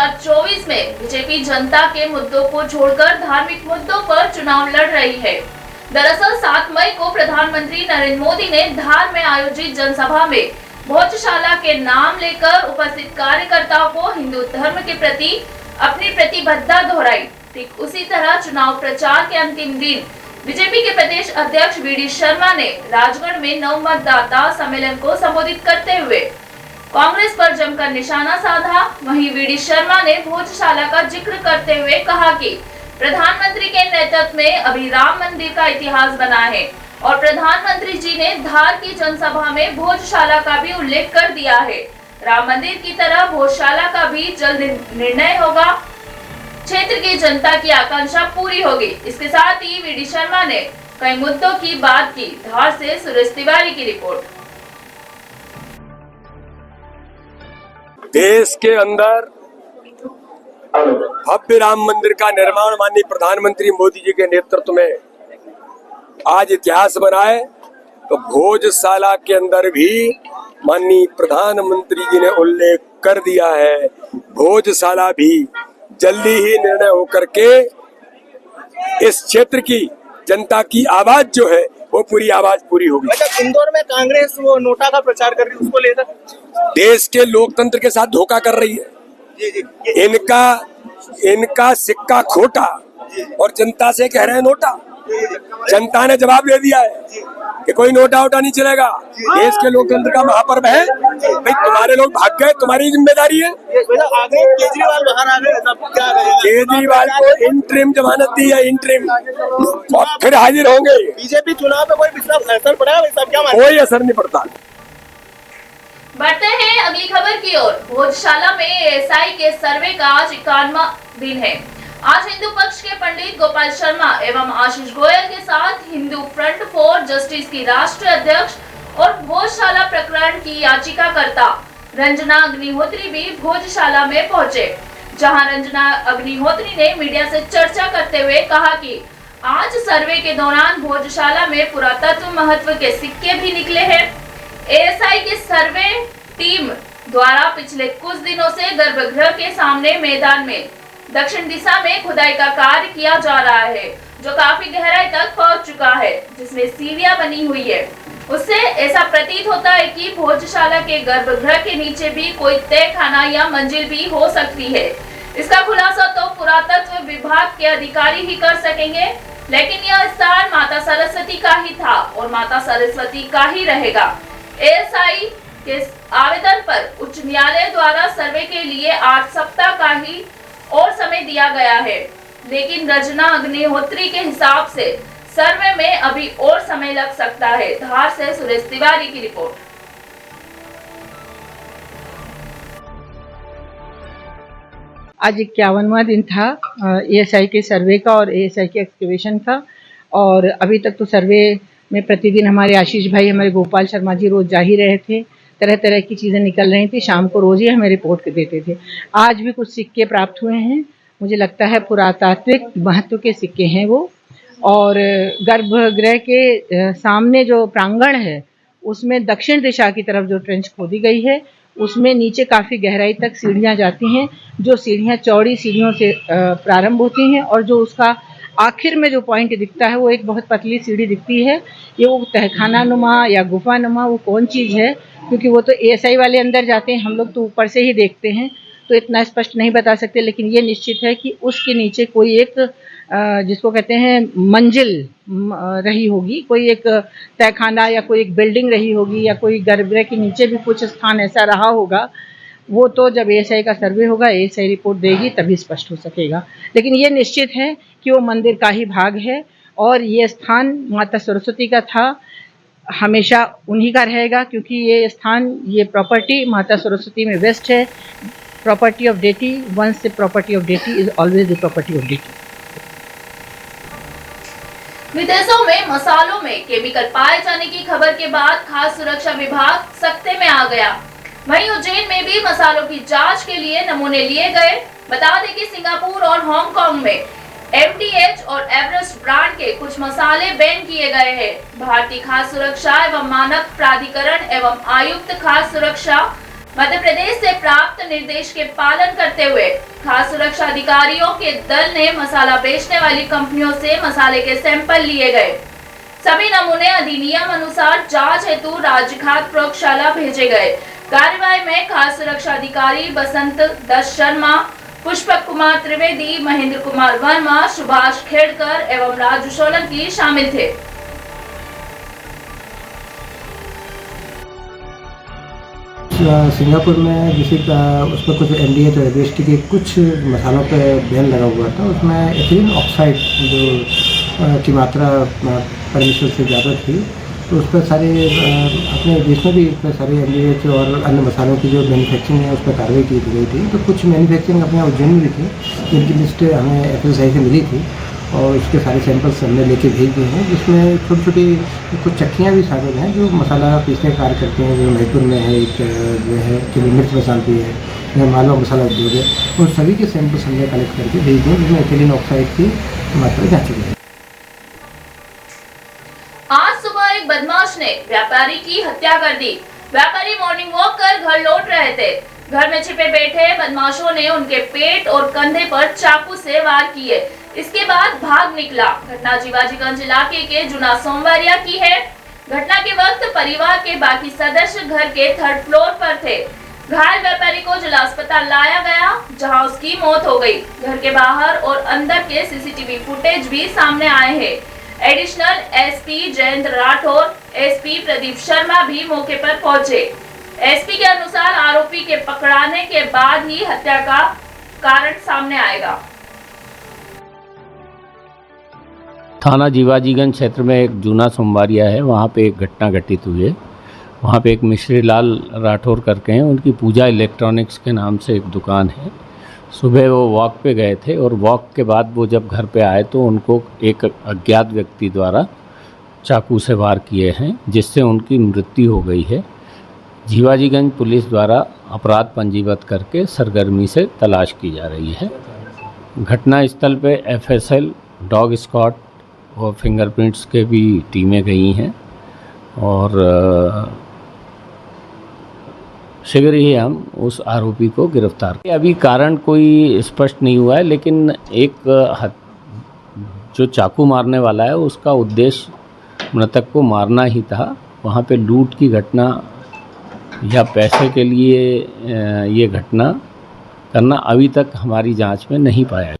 2024 में बीजेपी जनता के मुद्दों को छोड़कर धार्मिक मुद्दों पर चुनाव लड़ रही है। दरअसल 7 मई को प्रधानमंत्री नरेंद्र मोदी ने धार में आयोजित जनसभा में भोजशाला के नाम लेकर उपस्थित कार्यकर्ताओं को हिंदू धर्म के प्रति अपनी प्रतिबद्धता दोहराई। ठीक उसी तरह चुनाव प्रचार के अंतिम दिन बीजेपी के प्रदेश अध्यक्ष वी.डी. शर्मा ने राजगढ़ में नव मतदाता सम्मेलन को संबोधित करते हुए कांग्रेस पर जमकर निशाना साधा। वहीं वी.डी. शर्मा ने भोजशाला का जिक्र करते हुए कहा कि प्रधानमंत्री के नेतृत्व में अभी राम मंदिर का इतिहास बना है और प्रधानमंत्री जी ने धार की जनसभा में भोजशाला का भी उल्लेख कर दिया है। राम मंदिर की तरह भोजशाला का भी जल्द निर्णय होगा। क्षेत्र की जनता की आकांक्षा पूरी होगी। इसके साथ ही वी.डी. शर्मा ने कई मुद्दों की बात की। धार से सुरेश तिवारी की रिपोर्ट। देश के अंदर भव्य राम मंदिर का निर्माण माननीय प्रधानमंत्री मोदी जी के नेतृत्व में आज इतिहास बना है, तो भोजशाला के अंदर भी माननीय प्रधानमंत्री जी ने उल्लेख कर दिया है। भोजशाला भी जल्दी ही निर्णय होकर के इस क्षेत्र की जनता की आवाज जो है वो पूरी आवाज पूरी होगी। अच्छा, इंदौर में कांग्रेस वो नोटा का प्रचार कर रही है, उसको लेकर देश के लोकतंत्र के साथ धोखा कर रही है। इनका सिक्का खोटा और जनता से कह रहे हैं नोटा। जनता ने जवाब दे दिया है कि कोई नोटा वोटा नहीं चलेगा। देश के लोकतंत्र का महापर्व है भाई। तुम्हारे लोग भाग गए, तुम्हारी जिम्मेदारी है। केजरीवाल बाहर आ गए, केजरीवाल को इंटरिम जमानत दी है, इंटरिम, और फिर हाजिर होंगे। बीजेपी चुनाव पे कोई असर पड़ा है? कोई असर नहीं पड़ता। बढ़ते हैं अगली खबर की ओर। भोजशाला में एएसआई के सर्वे का आज 51वां दिन है। आज हिंदू पक्ष के पंडित गोपाल शर्मा एवं आशीष गोयल के साथ हिंदू फ्रंट फॉर जस्टिस की राष्ट्रीय अध्यक्ष और भोजशाला प्रकरण की याचिकाकर्ता रंजना अग्निहोत्री भी भोजशाला में पहुंचे, जहां रंजना अग्निहोत्री ने मीडिया से चर्चा करते हुए कहा कि आज सर्वे के दौरान भोजशाला में पुरातत्व महत्व के सिक्के भी निकले हैं। एएसआई की सर्वे टीम द्वारा पिछले कुछ दिनों से गर्भगृह के सामने मैदान में दक्षिण दिशा में खुदाई का कार्य किया जा रहा है, जो काफी गहराई तक पहुंच चुका है, जिसमें सीढ़ियां बनी हुई है। उससे ऐसा प्रतीत होता है कि भोजशाला के गर्भगृह के नीचे भी कोई तहखाना या मंजिल भी हो सकती है। इसका खुलासा तो पुरातत्व विभाग के अधिकारी ही कर सकेंगे, लेकिन यह स्थान माता सरस्वती का ही था और माता सरस्वती का ही रहेगा। एएसआई के आवेदन पर उच्च न्यायालय द्वारा सर्वे के लिए 8 सप्ताह का ही और समय दिया गया है, लेकिन रंजना अग्निहोत्री के हिसाब से सर्वे में अभी और समय लग सकता है। धार से सुरेश तिवारी की रिपोर्ट। आज 51वां दिन था एएसआई के सर्वे का और एएसआई के एक्सकवेशन का, और अभी तक तो सर्वे में प्रतिदिन हमारे आशीष भाई, हमारे गोपाल शर्मा जी रोज जा ही रहे थे। तरह तरह की चीज़ें निकल रही थी, शाम को रोज ही हमें रिपोर्ट देते थे। आज भी कुछ सिक्के प्राप्त हुए हैं, मुझे लगता है पुरातात्विक महत्व के सिक्के हैं वो। और गर्भगृह के सामने जो प्रांगण है उसमें दक्षिण दिशा की तरफ जो ट्रेंच खोदी गई है उसमें नीचे काफ़ी गहराई तक सीढ़ियाँ जाती हैं, जो सीढ़ियाँ चौड़ी सीढ़ियों से प्रारंभ होती हैं और जो उसका आखिर में जो पॉइंट दिखता है वो एक बहुत पतली सीढ़ी दिखती है। ये वो तहखाना नुमा या गुफा नुमा वो कौन चीज़ है, क्योंकि वो तो एएसआई वाले अंदर जाते हैं, हम लोग तो ऊपर से ही देखते हैं, तो इतना स्पष्ट नहीं बता सकते। लेकिन ये निश्चित है कि उसके नीचे कोई एक जिसको कहते हैं मंजिल रही होगी, कोई एक तहखाना या कोई एक बिल्डिंग रही होगी, या कोई गर्भगृह के नीचे भी कुछ स्थान ऐसा रहा होगा। वो तो जब एएसआई का सर्वे होगा, एएसआई रिपोर्ट देगी, तभी स्पष्ट हो सकेगा। लेकिन ये निश्चित है कि वो मंदिर का ही भाग है और ये स्थान माता सरस्वती का था, हमेशा उन्हीं का रहेगा, क्योंकि ये स्थान, ये प्रॉपर्टी माता सरस्वती में वेस्ट है। Property of deity, once the property of deity is always the property of deity. विदेशों में मसालों में केमिकल पाए जाने की खबर के बाद खाद्य सुरक्षा विभाग सख्ते में आ गया। वहीं उज्जैन में भी मसालों की जांच के लिए नमूने लिए गए। बता दें कि सिंगापुर और हांगकांग में MDH और एवरेस्ट ब्रांड के कुछ मसाले बैन किए गए हैं। भारतीय खाद्य सुरक्षा एवं मानक प्राधिकरण एवं आयुक्त खाद्य सुरक्षा मध्य प्रदेश से प्राप्त निर्देश के पालन करते हुए खाद्य सुरक्षा अधिकारियों के दल ने मसाला बेचने वाली कंपनियों से मसाले के सैंपल लिए गए। सभी नमूने अधिनियम अनुसार जांच हेतु राज्य खाद्य प्रयोगशाला भेजे गए। कार्यवाही में खाद्य सुरक्षा अधिकारी बसंत दत्त शर्मा, पुष्पक कुमार त्रिवेदी, महेंद्र कुमार वर्मा, सुभाष खेड़कर एवं राजू सोलंकी शामिल थे। सिंगापुर में जिसे उसमें कुछ एनडीए तो एसटी के कुछ मसालों पे बैन लगा हुआ था। उसमें एथिलीन ऑक्साइड जो की मात्रा परमिशन से ज़्यादा थी, तो उस पर सारे अपने देश में भी इस पर सारे एनडीए और अन्य मसालों की जो मैन्युफैक्चरिंग है उस पर कार्रवाई की गई थी। तो कुछ मैन्युफैक्चरिंग अपने यहाँ उज्जैन में भी थी, जिनकी लिस्ट हमें एफएसआई से मिली थी और उसके सारे सैंपल्स हमने लेके भेज दिए हैं, जिसमें छोटी छोटी कुछ चक्कियाँ भी शामिल हैं जो मसाला पीसने का कार्य करती हैं। जो महिपुर में है, एक जो है कि मिर्च मसालती है या मालवा मसाला उद्योग है, उन सभी के सैंपल्स हमने कलेक्ट करके भेज दिए, जिसमें एथिलीन ऑक्साइड की मात्रा जांची गई। आज सुबह एक बदमाश ने व्यापारी की हत्या कर दी। व्यापारी मॉर्निंग वॉक कर घर लौट रहे थे। घर में छिपे बैठे बदमाशों ने उनके पेट और कंधे पर चाकू से वार किए। इसके बाद भाग निकला। घटना जीवाजीगंज इलाके के जुना सोमवारिया की है। घटना के वक्त परिवार के बाकी सदस्य घर के 3rd फ्लोर पर थे। घायल व्यापारी को जिला अस्पताल लाया गया, जहां उसकी मौत हो गई। घर के बाहर और अंदर के सीसीटीवी फुटेज भी सामने आए हैं। Additional SP Jayendra Rathore, SP Pradeep Sharma भी मौके पर पहुंचे। एसपी के अनुसार आरोपी के पकड़ाने के बाद ही हत्या का कारण सामने आएगा। थाना जीवाजीगंज क्षेत्र में एक जूना सोमवारिया है, वहाँ पे एक घटना घटित हुई है। वहाँ पे एक मिश्री लाल राठौर करके हैं, उनकी पूजा इलेक्ट्रॉनिक्स के नाम से एक दुकान है। सुबह वो वॉक पे गए थे और वॉक के बाद वो जब घर पे आए तो उनको एक अज्ञात व्यक्ति द्वारा चाकू से वार किए हैं, जिससे उनकी मृत्यु हो गई है। जीवाजीगंज पुलिस द्वारा अपराध पंजीबद्ध करके सरगर्मी से तलाश की जा रही है। घटनास्थल पे एफएसएल, डॉग स्क्वाड और फिंगरप्रिंट्स के भी टीमें गई हैं और शीघ्र ही हम उस आरोपी को गिरफ्तार। अभी कारण कोई स्पष्ट नहीं हुआ है, लेकिन एक जो चाकू मारने वाला है उसका उद्देश्य मृतक को मारना ही था। वहाँ पे लूट की घटना या पैसे के लिए ये घटना करना अभी तक हमारी जांच में नहीं पाया।